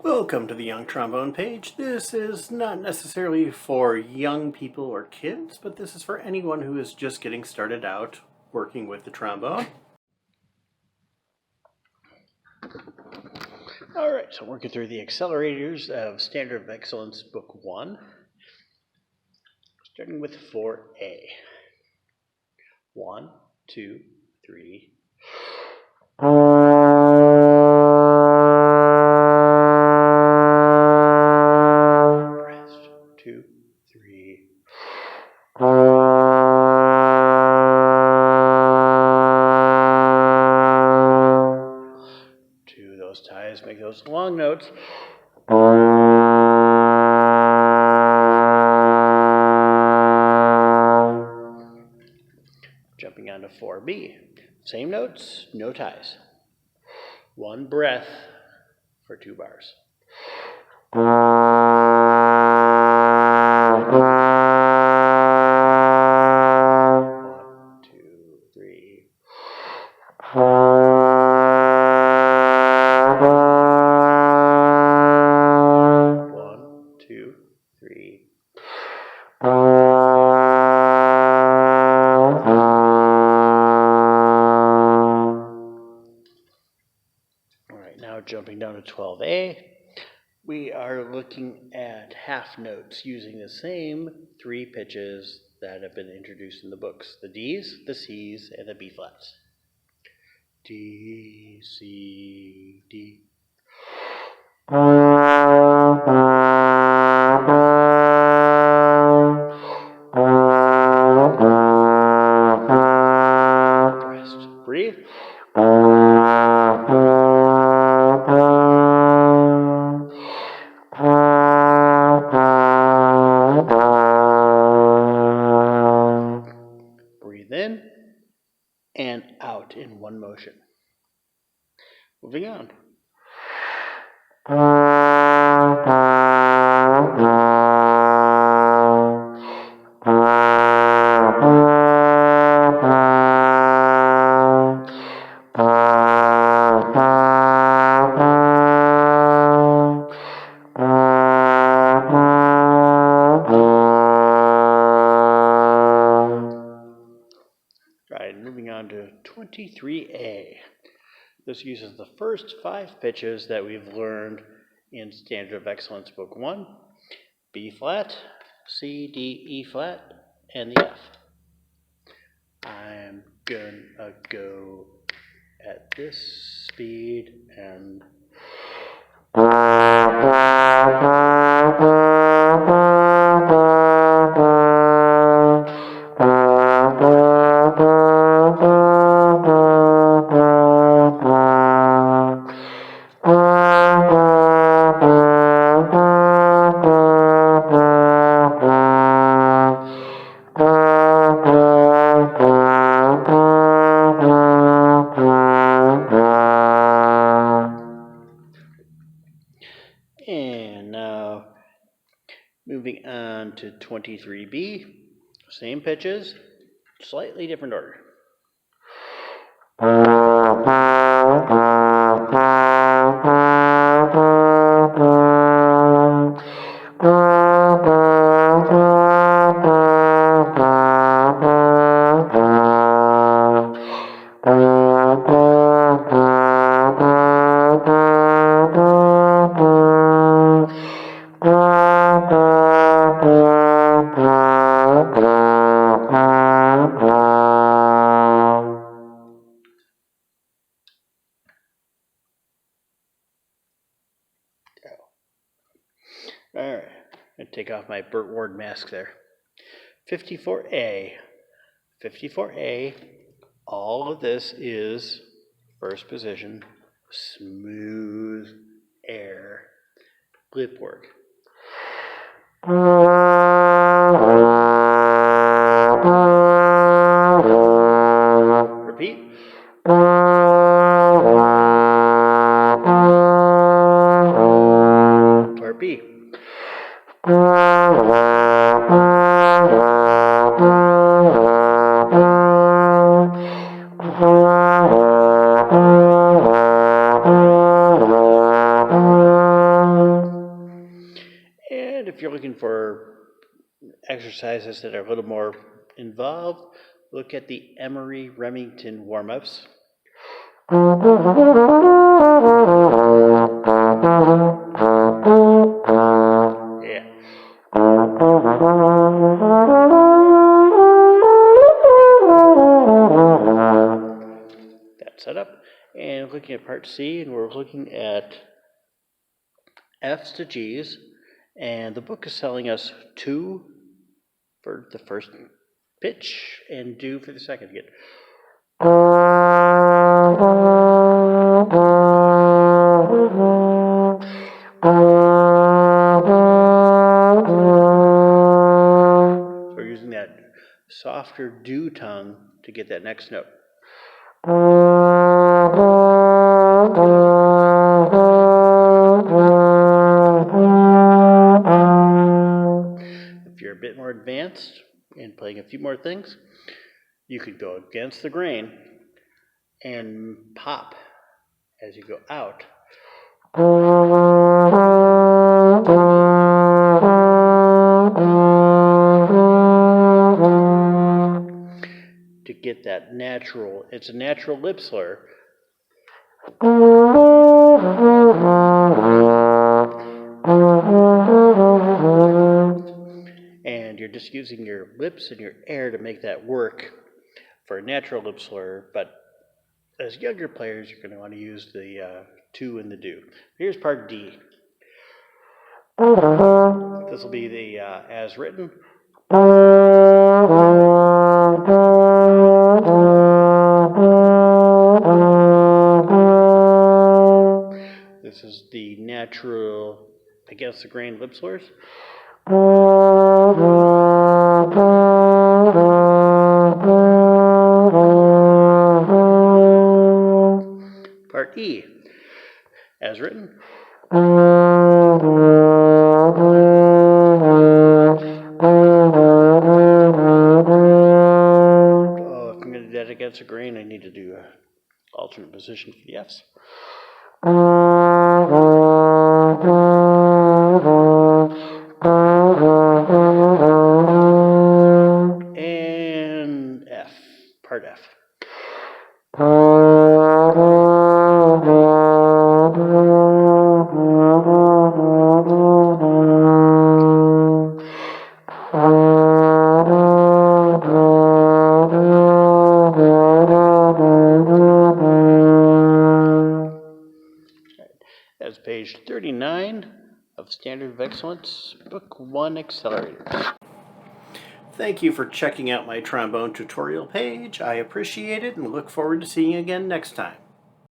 Welcome to the Young Trombone page. This is not necessarily for young people or kids, but this is for anyone who is just getting started out working with the trombone. Alright, so working through the Excllerators of Standard of Excellence Book 1, starting with 4A. 1, 2, 3. Ties, make those long notes. Jumping on to 4B. Same notes, no ties. One breath for 2 bars. 1, 2, 3. Alright, now jumping down to 12A, we are looking at half notes using the same 3 pitches that have been introduced in the books. The D's, the C's, and the B flats. D, C, D. Rest. Breathe. Breathe in and out in one motion. Moving on. Right, moving on to 23A. This uses the first 5 pitches that we've learned in Standard of Excellence Book 1. B flat, C, D, E flat, and the F. I'm gonna go at this speed and now moving on to 23B, same pitches, slightly different order. Alright, I'm going to take off my Burt Ward mask there. 54A. 54A, all of this is first position, smooth air, lip work. Repeat. Part B. looking for exercises that are a little more involved, look at the Emery-Remington warm-ups. Yeah. That's set up. And looking at part C, and we're looking at F's to G's, and the book is telling us 2 for the first pitch and do for the second again. So we're using that softer do tongue to get that next note. If you're a bit more advanced and playing a few more things, you could go against the grain and pop as you go out. To get that natural, it's a natural lip slur. And you're just using your lips and your air to make that work for a natural lip slur, but as younger players, you're going to want to use the 2 and the do. Here's part D. This will be the as written. This is the natural against the grain lip slurs. Part E, as written. Oh, if I'm going to do that against the grain, I need to do an alternate position for the F's. And F, part F. That's page 39 of Standard of Excellence, Book 1, Excllerators. Thank you for checking out my trombone tutorial page. I appreciate it and look forward to seeing you again next time.